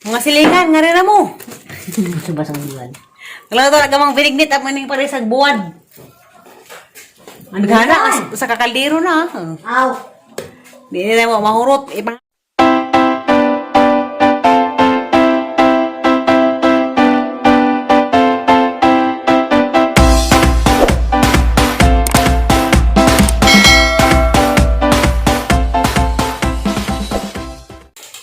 Mga silingan, nga rin na mo. Subasang buwan. Kalau talaga mang binignit at maning parisag buwan. Ang gana, sa kakaldero na. Aw! Di nila mo mahurot. Ibang...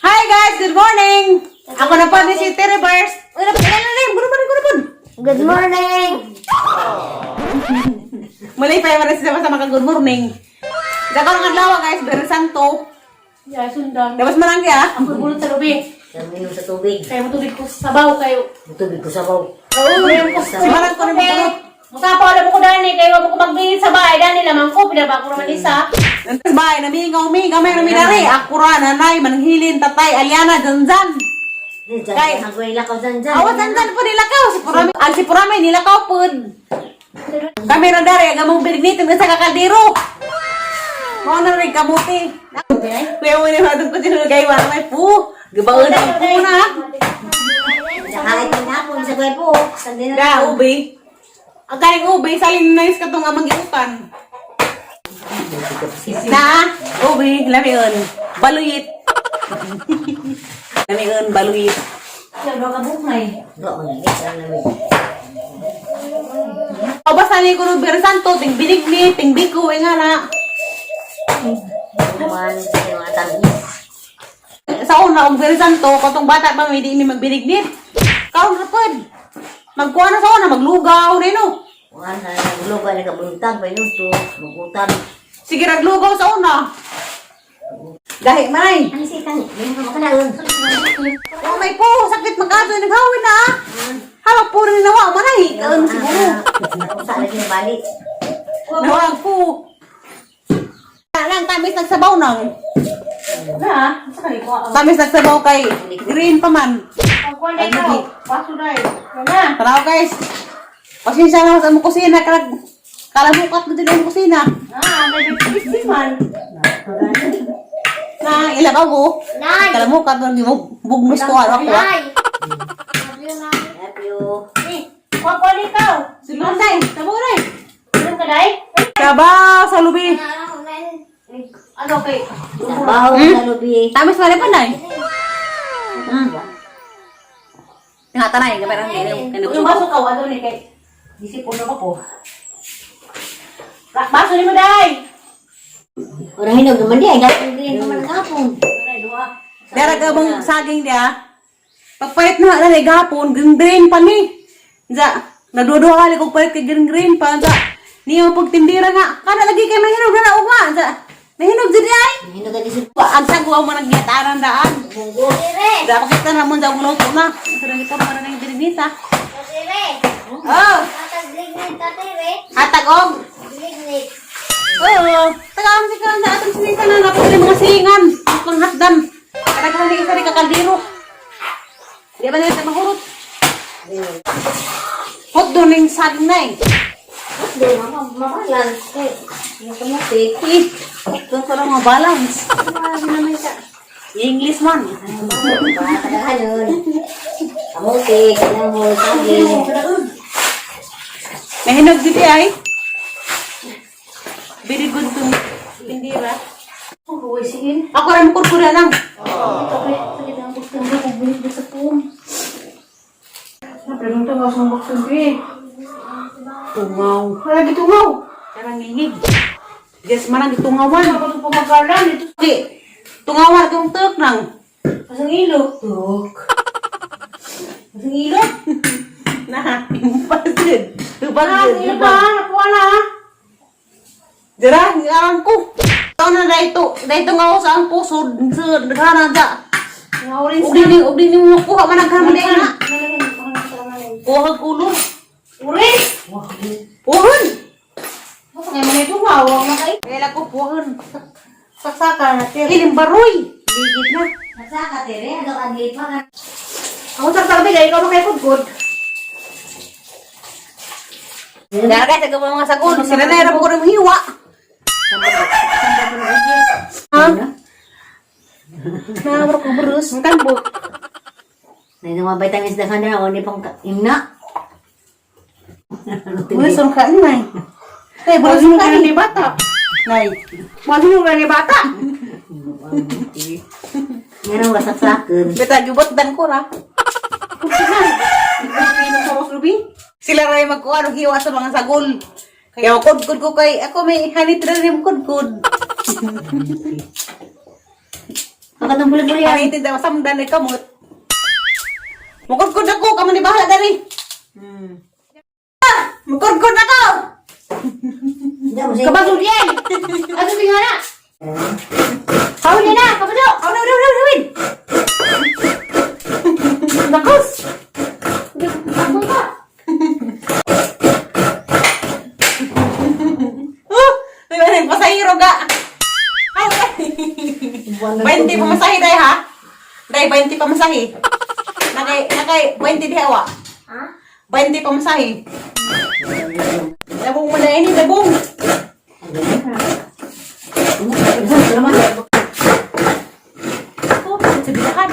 Hi guys, good morning! Ako na po ni si Reverse. Uy, dapat ilan na rin. Good morning! Mulai pa yung sama-sama kang good morning. Dako ng adlaw guys, Bere Santo. Ya, sundan. Dabas man lang kaya. Ang bulbulot sa lubig. Minum sa tubig. Kaya matubig ko sa sabaw kayo. Tubig ko sabaw. Oo, ngayon ko sa Simaran ko na mga Musapaw na ko dani, kayo mo ko magbingit sa bahay. Dani lamang ko, pinaba ko naman isa. Nantas bahay, namigaw, may naminari. Akura, nanay, manghilin, tatay, Aliana, Janjan. Kay- Diyan, ako ilakaw dyan. Awa, Janjan po nilakaw. Si Purame, nilakaw po. Kami na dari, agamong birignitin sa kakaldero. Mga na rin kamuti. Kuya mo ni Madong ko sinulagay, wala may po. Gabaon ang po na. Kahit na po, sa kuya po. Sandi na Da, ube. Ang kaling ube, salin na yung katong amang giukan. Na, ube, lamion. Baluyit. Lamion, baluyit. Kaya doon ka bukay. Oo, isa namin. Basta ni Kuno Bere Santo, ting binigni, ting biko, nga na. Naman, yung mga tamis. Sa una, og Bere Santo, katong bata pa, hindi mi magbinignit. Kaon rapod. Magkuha na sa una, maglugaw, reno. Wala na, naglugan, nagkabuntag, may nuto, magutan. Sige, naglugaw sa una. Gahi, manay. Ano siya kang? May mga makalaon. Oh, may po, sakit mag-ato, naghawin na. Halak po rin nawa, manay. Kaon siguro. Sa lagi na balik. Nawag po. Lang, tamis nagsabaw nang. Na, sa kanila ko. Tamis nagsabaw kay green pa man. Pagkuhan na ikaw. Paso na eh. Na. Tanaw guys. Pasensya na sa mong kusina. Kalamukat mo din yung kusina. May bibis man. Na ilagaw ko. Nay! Kalamukat mo bugnos ko ano ako. Love you. Pagkuhan na ikaw. Silusay, tabo na eh. Ano ka, day? Kaba sa lubi. Ano kay? Sabaw, kalubi. Tamis pa rin pa na eh. Nga tanay, kamera ng Yung baso ka, ano ni kay? Disipon na ko po. Baso ni mo, day! Orang hinog naman di, ay gawin green naman kapon. Dara ka bang saging dia? Pagpahit na na gapon, green pa ni. Za, nagduduha kali kog pahit kay green pa za. Niyo pagtindira nga, kana lagi kay mahinog na ugma za. Mahinog jud ay. Hinog ka disip. Ang sagwa mo nagyataran daan. Munggo. Da pakita na mo za guluto na. Sarang ito para nang dinita. Oh, hatag og. Oo, tagaan si kan sa atong sinita na napag mga silingan, pang hatdan. Kadaghan ni isa ri kakaldero. Di ba nila mahurot? Hot doon yung saging na eh. Di, mamalan. Yung kamuti. Doon ko lang mabalance. English man. Kadaghan yun. Kamuti, kanahol, saging. Nahinog dito ay. Very good to tindira. Uy, sige. Ako rin kurkura lang. Tapi, sakit ang buksan ko, bulit sa pum. Napregunta nga sa buksan ko eh. Tungaw. Wala gitungaw. Karang ngingig. Yes, manang tungawan. Ako sa pumagalan, ito Di, tungawan itong tuk nang. sa ilo. Tuk. Masang ilo. Nah, impasid. Ilo ba? Nakuha na. Dira, ngaran ko. Ito na dahito nga ako sa ang puso. Sa naghanan sa. Nga-orange Ug din mo kuha man naghanan na. Kuha kag ulo. Orange? Puhon. Basta ngayon man ito, mawag na kayo. Kaya ko puhon. Saksaka na, tere. Ilim baroy. Ligid na. Nasaka, tere. Ano ka di pa ka? Ako sa bigay, ikaw makipagod. Dara guys, aga mga sagol. Sila na era ko rin hiwa. Ha? Na, ko berus. Kan bu. Nay mga vitamins na kanya, o ni pang imna. Uy, suruh ka Nay. Nay, boleh suruh ka ni bata. Nay, boleh suruh ka ni bata. Yan ang wasak-sakin. Beta gibot dan kura. Sila ray magkuha hiwa sa mga sagol. Kaya makudkod ko kay ako may hanit rin makudkod. Ang katong buli-buli yan. Hanitin daw samdan ay kamot. Makudkod ako, kamo ni bahala dari. Makudkod ako. Hindi mo siya. Kabagod yan! Ano nga na? Hawin niya na! Kabado! Hawin. Nakos! Ako ka! Pasahiro ga. 20 pamasahe day ha? Day 20 pamasahe. Nakay 20 dihawa. Ha? 20 pamasahe. Labong mo na ini, labong. Oh, sabihan.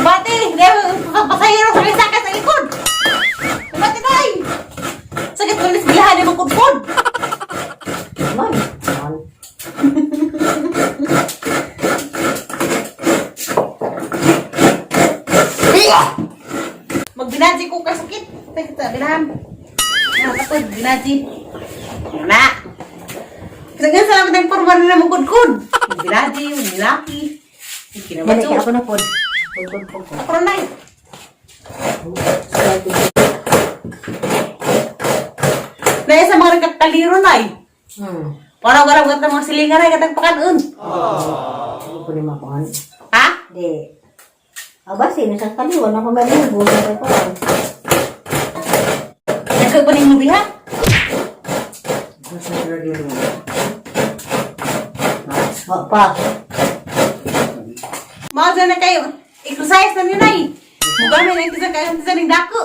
Bati, pasahero sa sakit sa likod. Bati day. Sakit tulis bilahan ni magkudkod. Magbinaji ko kay sakit. Sakit sa bilahan. Tapos binaji. Na. Kasi salamat ang porma na magkudkod. Magbinaji, nilaki. Dali Kinabacho. ka ako na pod. Ako na nay. Naya sa mga nagkakaliro nay. Parang-parang gata mga silingan ay katang pakanon. Hindi ko ni makuhan. Ha? Di. Aba, sino sa kaliwan ako maligo. Sabi ko. Nagkakunin mo biha? Pa. Mga na kayo. Exercise na nila eh. Mugami na ito sa ng dako.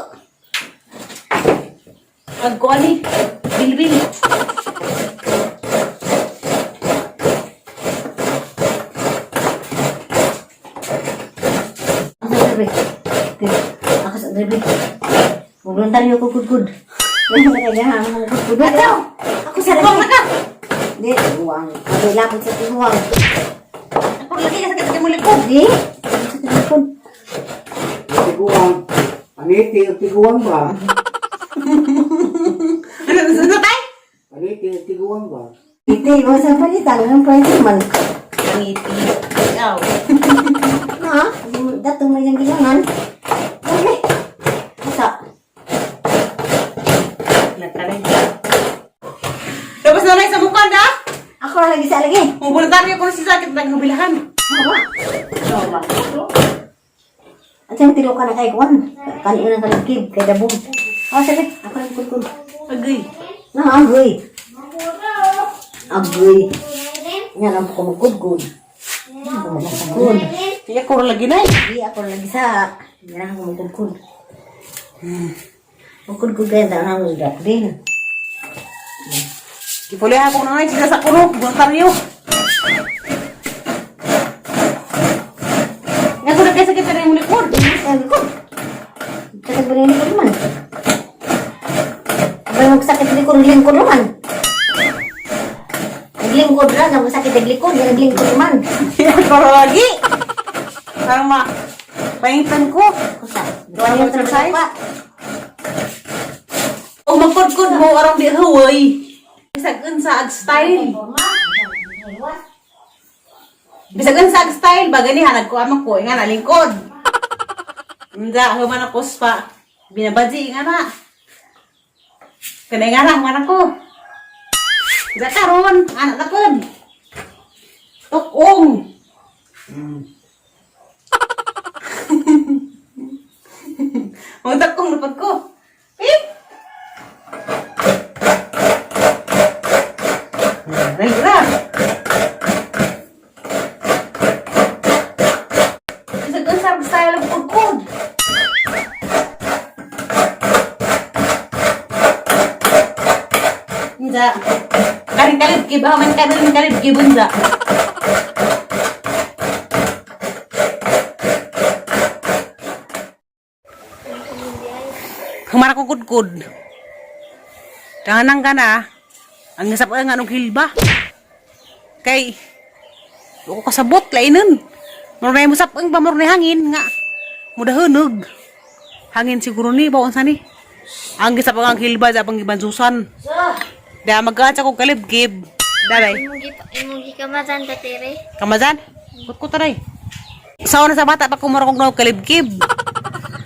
Magkuhan eh. Bilbil. Ako sa dribe. Ako sa dribe. Voluntaryo ko good. Wala na kaya ha. Good. Ako sa Huwag na dribe. ka. Di. Uwang. Ako lapot sa tihuwang. Ako lagi ka sakit mo likod. Di. Ako sa telefon. Tiguan. Aniti, tiguan ba? Ano tayo? Aniti, tiguan ba? Iti, mo sa palitan. Anong pwede man? Ngiti. Ikaw. Ha? Datong may yung gilangan. Okay. Masa? Nagkarin ka. Tapos na lang sa mukha na. Ako na lagi sa lagi. Voluntaryo ko na si sakit naghubilahan. Hawa. Ano ba? At yung tilo ka na kay Kwan. Kaniin ang kaligkib. Kay Dabog. Oh, sige. Ako na kulkul. Agay. Agoy. Agoy. Yan ang kumukudkod. Kumukudkod. Iya ko lagi na eh. Di ako lagi sa. Yan ang kumukudkod. Kumukudkod kayo. Tanang ugat din. Ipuli ako na nga sila sa kuno. Voluntaryo. Nga ko na kaya sakit na yung likod. Sabi ko. Sakit ba rin ko naman? Abay magsakit likod, lingkod naman. Naglingkod na, nang sakit naglikod, naglingkod naman. Iya ko lagi. Parang pahintan ko. Kusa, doon yung Exercise? pa. O magkudkod mo arang di huway. Bisagan sa ag style. Bisagan sa ag style. Bagani hanag ko amang ko. Nga na lingkod. Hindi, human ako pa. Binabadji nga na. Kanay nga na, human ako. Hindi karon, anak na po. Tukong. Magtakong napad ko. Pip! Nalira. Bisagan sa ag style ang pagkod. Hindi. Karin-kalit kiba, man karin-kalit kibunda. Mara kong kudkud. Tanganang ka na. Ang nasap nga nung hilba. Kay, ako kasabot, lainan. Murunay mo sap ang bamurunay hangin nga. Mudahunog. Hangin siguro ni, bawang sani. Ang gisap ang hilba sa panggibansusan. Daya magkaan sa kong kalibgib. Daray. Imugi ka mazan tatire. Kamazan? Kut taray. Sa una sa bata, pa kumara kong kalibgib.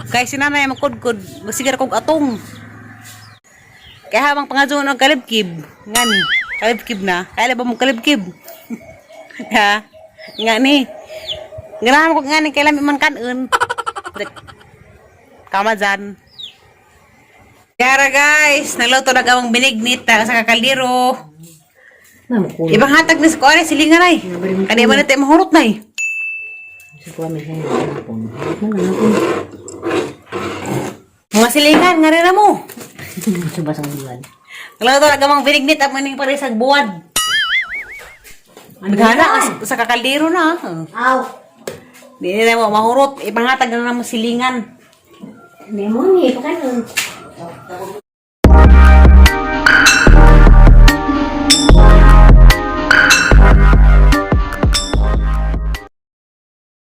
Kaya sinanay magkudkud, masigar kong atong. Kaya habang pangadyo ng kalibgib, ngani, kalibgib na, kaya ba mong kalibgib? Ha? Ngani. Ganahan ko ngani, kailan man kanon. Kamazan. Kaya guys, nagluto na gamang binignit sa kakaldiro. Ibang hatag na sa kuwari, silingan ay. Kaya ba natin mahurot na eh. Mga silingan, nga rin na mo. Subasang buwan. Nagluto na gamang binignit at maning pares ang buwan. Naghana sa kakaldiro na. Aw. Di na mo mahurot. Ibang hatag na naman silingan. May mo ni, pakanon.